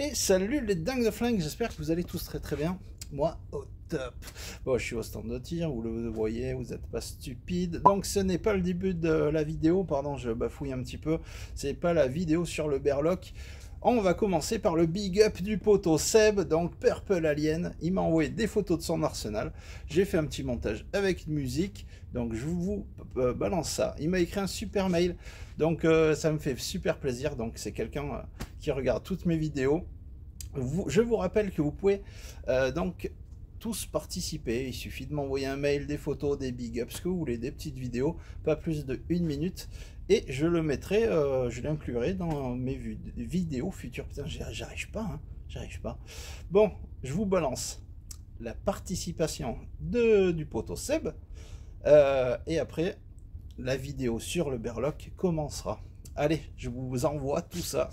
Et salut les dingues de flingue, j'espère que vous allez tous très bien. Moi au top. Bon, je suis au stand de tir, vous le voyez, vous n'êtes pas stupide. Donc ce n'est pas le début de la vidéo, pardon, je bafouille un petit peu. C'est pas la vidéo sur le Berloc. On va commencer par le big up du poteau Seb, donc Purple Alien. Il m'a envoyé des photos de son arsenal. J'ai fait un petit montage avec une musique, donc je vous balance ça. Il m'a écrit un super mail, donc ça me fait super plaisir. Donc c'est quelqu'un qui regarde toutes mes vidéos. Je vous rappelle que vous pouvez donc tous participer. Il suffit de m'envoyer un mail, des photos, des big ups, ce que vous voulez, des petites vidéos, pas plus de 1 minute. Et je le mettrai, je l'inclurai dans mes vidéos futures. Putain, j'arrive pas, hein, j'arrive pas. Bon, je vous balance la participation du poteau Seb. Et après, la vidéo sur le Berloc commencera. Allez, je vous envoie tout ça.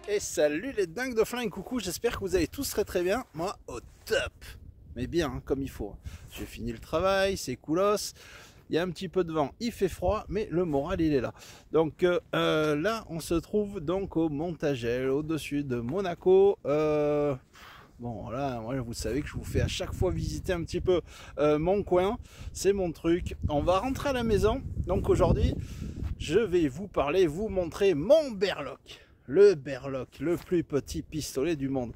Et salut les dingues de flingue, coucou, j'espère que vous allez tous très bien, moi au top, mais bien, hein, comme il faut. J'ai fini le travail, c'est coolos, il y a un petit peu de vent, il fait froid, mais le moral il est là. Donc là on se trouve donc au Montagel, au-dessus de Monaco. Bon là, moi, vous savez que je vous fais à chaque fois visiter un petit peu mon coin, c'est mon truc. On va rentrer à la maison, donc aujourd'hui je vais vous parler, vous montrer mon Berloc. Le Berloc, le plus petit pistolet du monde.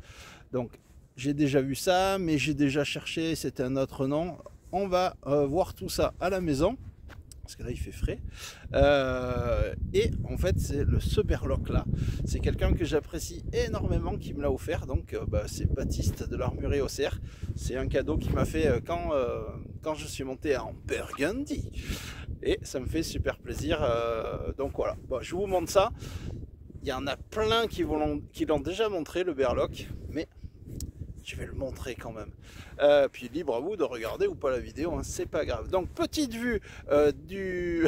Donc j'ai déjà vu ça, mais j'ai déjà cherché, c'était un autre nom. On va voir tout ça à la maison, parce que là il fait frais. Et en fait ce Berloc là, c'est quelqu'un que j'apprécie énormément qui me l'a offert. Donc c'est Baptiste de l'Armurerie Auxerre. C'est un cadeau qu'il m'a fait quand je suis monté en Burgundy. Et ça me fait super plaisir. Donc voilà, bon, je vous montre ça. Il y en a plein qui l'ont déjà montré, le Berloc, mais je vais le montrer quand même. Puis libre à vous de regarder ou pas la vidéo, hein, c'est pas grave. Donc petite vue de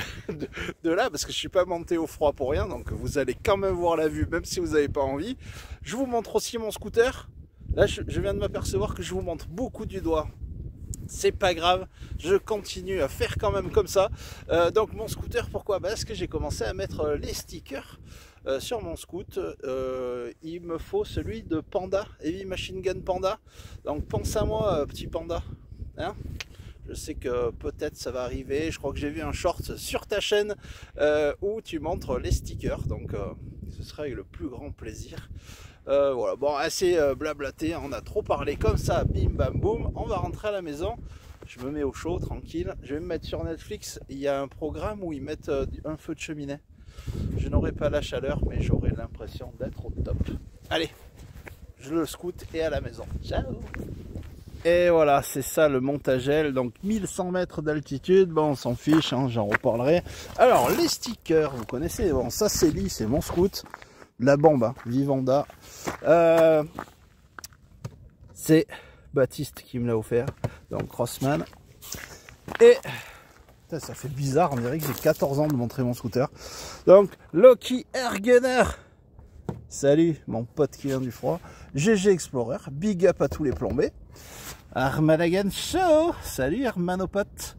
là, parce que je suis pas monté au froid pour rien, donc vous allez quand même voir la vue, même si vous n'avez pas envie. Je vous montre aussi mon scooter. Là, je viens de m'apercevoir que je vous montre beaucoup du doigt. C'est pas grave, je continue à faire quand même comme ça. Donc mon scooter, pourquoi? Parce que j'ai commencé à mettre les stickers sur mon scoot. Il me faut celui de Panda, Heavy Machine Gun Panda. Donc pense à moi, petit panda, hein. Je sais que peut-être ça va arriver. Je crois que j'ai vu un short sur ta chaîne où tu montres les stickers. Donc ce sera avec le plus grand plaisir. Voilà, bon, assez blablaté, on a trop parlé comme ça, bim bam boum, on va rentrer à la maison. Je me mets au chaud, tranquille. Je vais me mettre sur Netflix, il y a un programme où ils mettent un feu de cheminée. Je n'aurai pas la chaleur, mais j'aurai l'impression d'être au top. Allez, je le scoot et à la maison. Ciao. Et voilà, c'est ça le Montagel, donc 1100 mètres d'altitude. Bon, on s'en fiche, hein, j'en reparlerai. Alors, les stickers, vous connaissez, bon, ça c'est lui, c'est mon scoot. La bombe, hein, Vivanda. C'est Baptiste qui me l'a offert, donc Crossman. Et ça fait bizarre, on dirait que j'ai 14 ans de montrer mon scooter. Donc Loki Ergener, salut mon pote qui vient du froid. GG Explorer, big up à tous les plombés. Armadagan Show, salut hermanopote.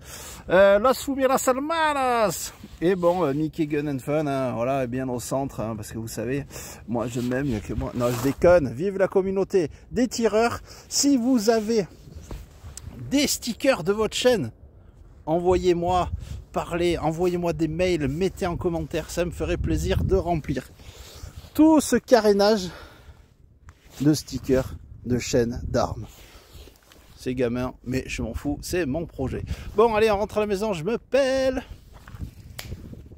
Los Fumiras Hermanas. Et bon, Mickey Gun and Fun, hein, voilà, bien au centre, hein, parce que vous savez, moi je m'aime, il n'y a que moi. Non, je déconne, vive la communauté des tireurs. Si vous avez des stickers de votre chaîne, envoyez-moi, parlez, envoyez-moi des mails, mettez en commentaire, ça me ferait plaisir de remplir tout ce carénage de stickers de chaînes d'armes. C'est gamin, mais je m'en fous, c'est mon projet. Bon, allez, on rentre à la maison, je me pèle.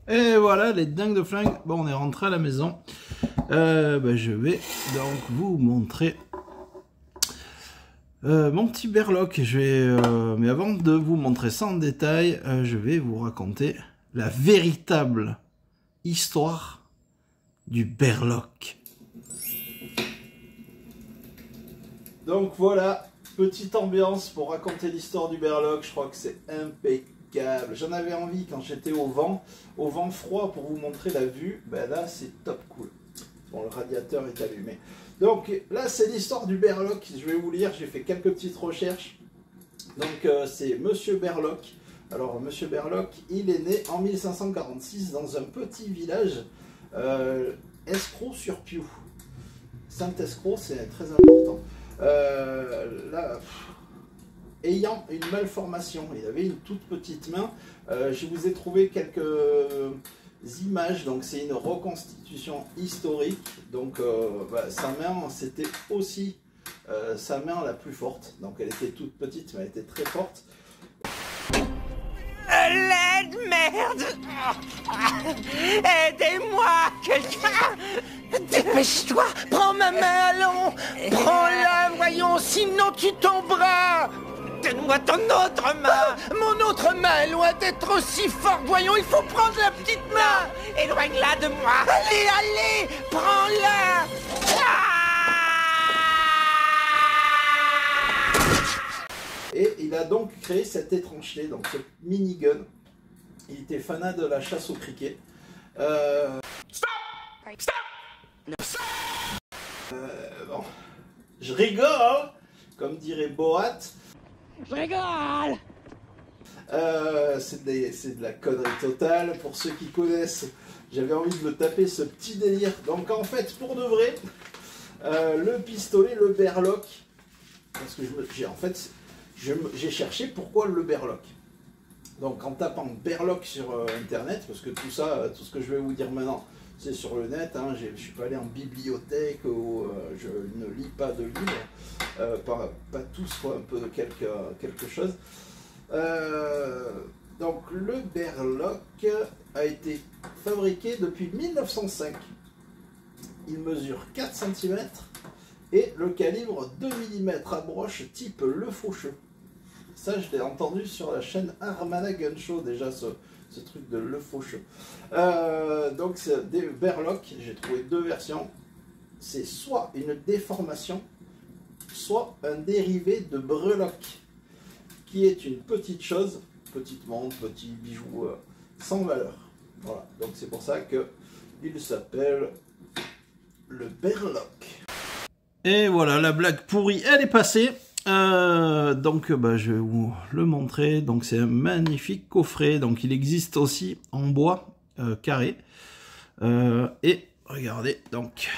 Et voilà, les dingues de flingue. Bon, on est rentré à la maison. Je vais donc vous montrer Mon petit berloc, mais avant de vous montrer ça en détail, je vais vous raconter la véritable histoire du berloc. Donc voilà, petite ambiance pour raconter l'histoire du berloc, je crois que c'est impeccable. J'en avais envie quand j'étais au vent froid pour vous montrer la vue, ben là c'est top cool. Bon, le radiateur est allumé. Donc là c'est l'histoire du berloc, je vais vous lire, j'ai fait quelques petites recherches. Donc c'est Monsieur Berloc. Alors Monsieur Berloc, il est né en 1546 dans un petit village, Escroc-sur-Pioux. Saint-Escroc, c'est très important. Là, ayant une malformation, il avait une toute petite main. Je vous ai trouvé quelques images, donc c'est une reconstitution historique. Donc sa main, c'était aussi sa main la plus forte. Donc elle était toute petite, mais elle était très forte. L'aide, merde! Aidez-moi, quelqu'un! Dépêche-toi! Prends ma main, allons! Prends-la, voyons, sinon tu tomberas! Donne-moi ton autre main! Mon autre main est loin d'être aussi forte, voyons, il faut prendre la petite main! Éloigne-la de moi! Allez, allez! Prends-la! Et il a donc créé cette étrangeté, donc ce minigun. Il était fanat de la chasse au criquet. Stop! Bon, je rigole, comme dirait Boat. Je rigole! C'est de la connerie totale. Pour ceux qui connaissent, j'avais envie de le taper, ce petit délire. Donc en fait, pour de vrai, le pistolet, le berloc, parce que j'ai cherché pourquoi le berloc. Donc en tapant berloc sur internet, parce que tout ça, tout ce que je vais vous dire maintenant, c'est sur le net, hein, je ne suis pas allé en bibliothèque, ou je ne lis pas de livres, pas tous, quoi, un peu quelque chose. Donc le berloc a été fabriqué depuis 1905. Il mesure 4 cm et le calibre 2 mm à broche type Le Faucheux. Ça, je l'ai entendu sur la chaîne Armada Gun Show, déjà, ce truc de Le Faucheux. Donc, c'est des berlocs, j'ai trouvé deux versions. C'est soit une déformation, soit un dérivé de breloc, qui est une petite chose, petite montre, petit bijou sans valeur. Voilà, donc c'est pour ça qu'il s'appelle le berloc. Et voilà, la blague pourrie, elle est passée. Donc je vais vous le montrer. Donc c'est un magnifique coffret. Donc il existe aussi en bois carré. Et regardez, donc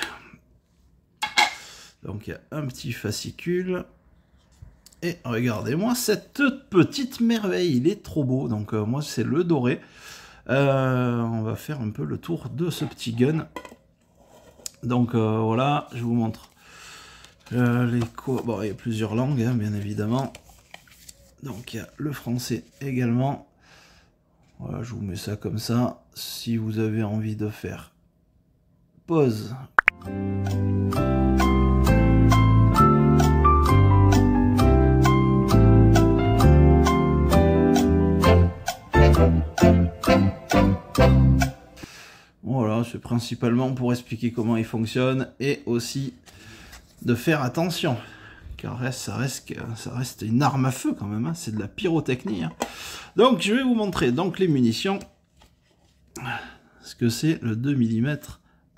il y a un petit fascicule. Et regardez-moi cette petite merveille. Il est trop beau. Donc moi c'est le doré. On va faire un peu le tour de ce petit gun. Donc voilà, je vous montre. Bon, il y a plusieurs langues, hein, bien évidemment. Donc il y a le français également. Voilà, je vous mets ça comme ça. Si vous avez envie de faire pause. Voilà, c'est principalement pour expliquer comment il fonctionne et aussi de faire attention, car ça reste une arme à feu quand même, hein. C'est de la pyrotechnie, hein. Donc je vais vous montrer donc les munitions, ce que c'est le 2 mm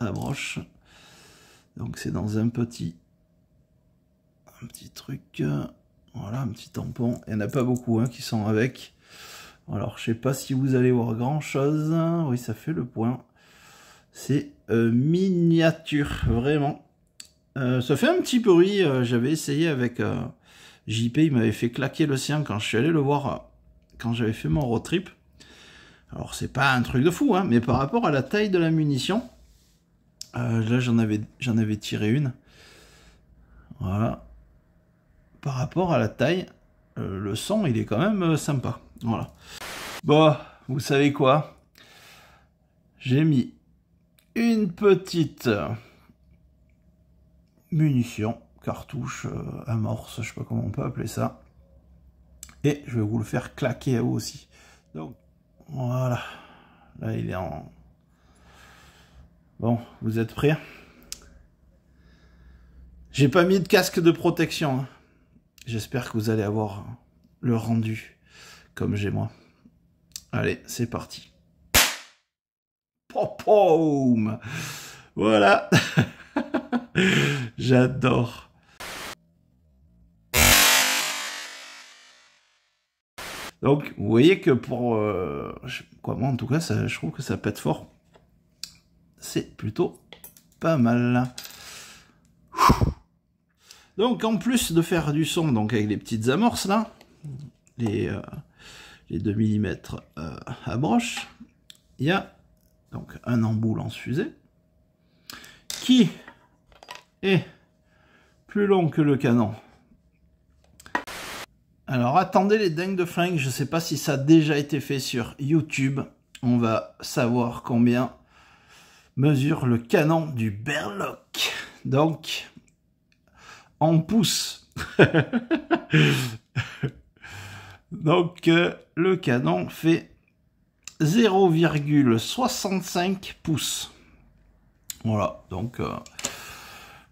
à broche. Donc c'est dans un petit truc, voilà, un petit tampon. Il n'y en a pas beaucoup, hein, qui sont avec. Alors je sais pas si vous allez voir grand chose. Oui, ça fait le point. C'est miniature, vraiment. Ça fait un petit bruit. J'avais essayé avec JP, il m'avait fait claquer le sien quand je suis allé le voir quand j'avais fait mon road trip. Alors c'est pas un truc de fou, hein, mais par rapport à la taille de la munition, là j'en avais tiré une. Voilà. Par rapport à la taille, le son il est quand même sympa. Voilà. Bon, vous savez quoi? J'ai mis une petite munition cartouche, amorce, je sais pas comment on peut appeler ça. Et je vais vous le faire claquer à vous aussi. Donc voilà, là il est en... Bon, vous êtes prêts? J'ai pas mis de casque de protection, hein. J'espère que vous allez avoir le rendu comme j'ai moi. Allez, c'est parti. Pom-pom! Voilà. J'adore. Donc, vous voyez que pour... quoi, moi, en tout cas, ça, je trouve que ça pète fort. C'est plutôt pas mal. Donc, en plus de faire du son, donc avec les petites amorces, là, les 2 mm à broche, il y a donc un embout lance-fusée qui est plus long que le canon. Alors attendez les dingues de flingue, je sais pas si ça a déjà été fait sur YouTube. On va savoir combien mesure le canon du Berloc. Donc, en pouces. Donc, le canon fait 0,65 pouces. Voilà, donc,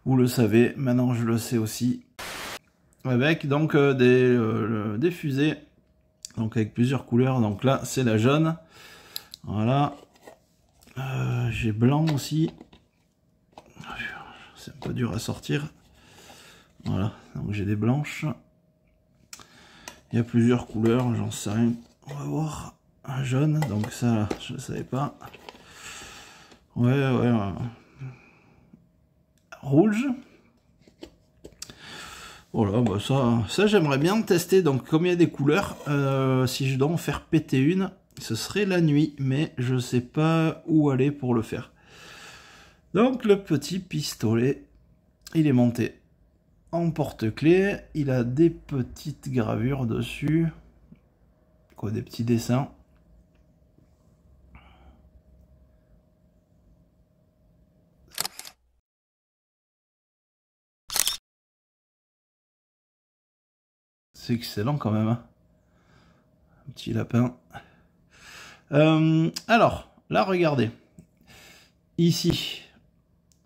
vous le savez, maintenant je le sais aussi. Avec donc des fusées, donc avec plusieurs couleurs. Donc là, c'est la jaune. Voilà. J'ai blanc aussi. C'est un peu dur à sortir. Voilà, donc j'ai des blanches. Il y a plusieurs couleurs, j'en sais rien. On va voir. Un jaune, donc ça, je ne savais pas. Ouais. Rouge. Voilà, bah ça j'aimerais bien tester. Donc comme il y a des couleurs, si je dois en faire péter une, ce serait la nuit, mais je sais pas où aller pour le faire. Donc le petit pistolet, il est monté en porte-clés, il a des petites gravures dessus, quoi, des petits dessins. C'est excellent quand même, hein. Un petit lapin. Alors, là, regardez. Ici,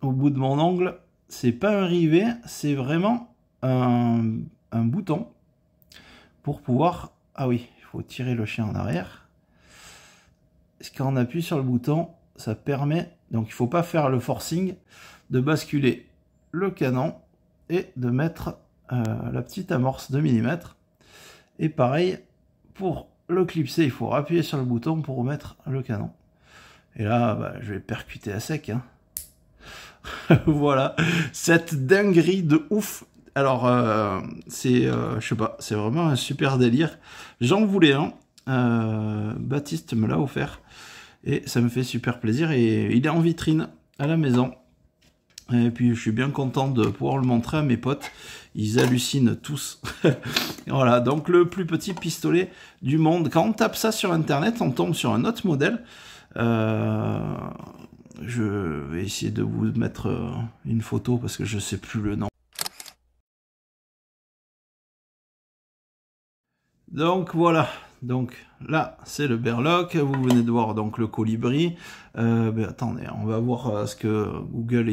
au bout de mon ongle, c'est pas un rivet, c'est vraiment un bouton pour pouvoir... Ah oui, il faut tirer le chien en arrière. Quand on appuie sur le bouton, ça permet... Donc, il ne faut pas faire le forcing de basculer le canon et de mettre la petite amorce de millimètre. Et pareil, pour le clipser, il faut appuyer sur le bouton pour remettre le canon. Et là, bah, je vais percuter à sec, hein. Voilà, cette dinguerie de ouf. Alors, c'est, je sais pas, c'est vraiment un super délire. J'en voulais un. Baptiste me l'a offert. Et ça me fait super plaisir. Et il est en vitrine à la maison. Et puis, je suis bien content de pouvoir le montrer à mes potes. Ils hallucinent tous. Voilà, donc le plus petit pistolet du monde. Quand on tape ça sur Internet, on tombe sur un autre modèle. Je vais essayer de vous mettre une photo parce que je sais plus le nom. Donc voilà, donc là c'est le Berloc, vous venez de voir donc le colibri. Ben, attendez, on va voir ce que Google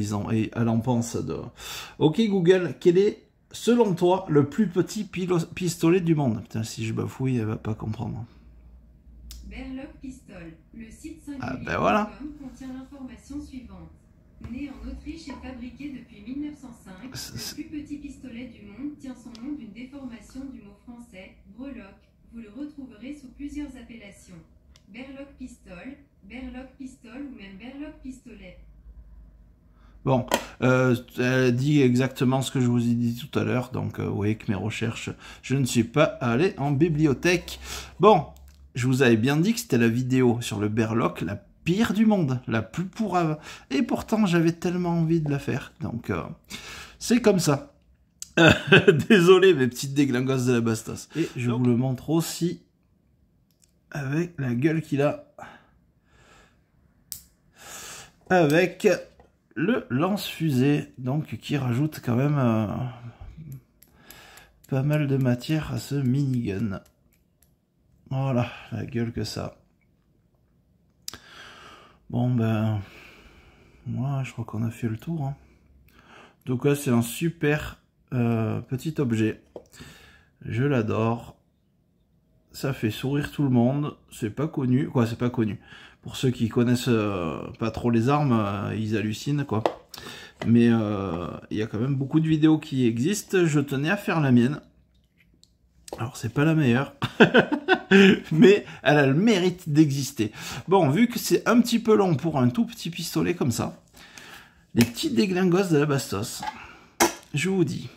elle en pense de... Ok Google, quel est selon toi le plus petit pistolet du monde? Putain, si je bafouille, elle va pas comprendre. Berloc Pistol, le site voilà. contient l'information suivante. Né en Autriche et fabriqué depuis 1905, le plus petit pistolet du monde tient son nom d'une déformation du mot français breloque. Vous le retrouverez sous plusieurs appellations. Berloc Pistol ou même Berloc Pistolet. Bon, elle dit exactement ce que je vous ai dit tout à l'heure, donc vous voyez que mes recherches, je ne suis pas allé en bibliothèque. Bon, je vous avais bien dit que c'était la vidéo sur le Berloc, la pire du monde, la plus pourrave. Et pourtant, j'avais tellement envie de la faire. Donc, c'est comme ça. Désolé, mes petites déglingosses de la bastos. Et je vous le montre aussi avec la gueule qu'il a. Avec le lance-fusée, donc qui rajoute quand même pas mal de matière à ce minigun. Voilà, la gueule que ça. Bon ben, moi je crois qu'on a fait le tour. Hein. Donc là c'est un super petit objet. Je l'adore. Ça fait sourire tout le monde. C'est pas connu. Quoi, c'est pas connu. Pour ceux qui connaissent pas trop les armes, ils hallucinent quoi. Mais il y a quand même beaucoup de vidéos qui existent. Je tenais à faire la mienne. Alors c'est pas la meilleure. Mais elle a le mérite d'exister. Bon, vu que c'est un petit peu long pour un tout petit pistolet comme ça, les petits déglingos de la bastos, je vous dis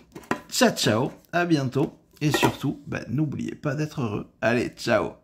ciao ciao, à bientôt, et surtout, bah, n'oubliez pas d'être heureux. Allez, ciao.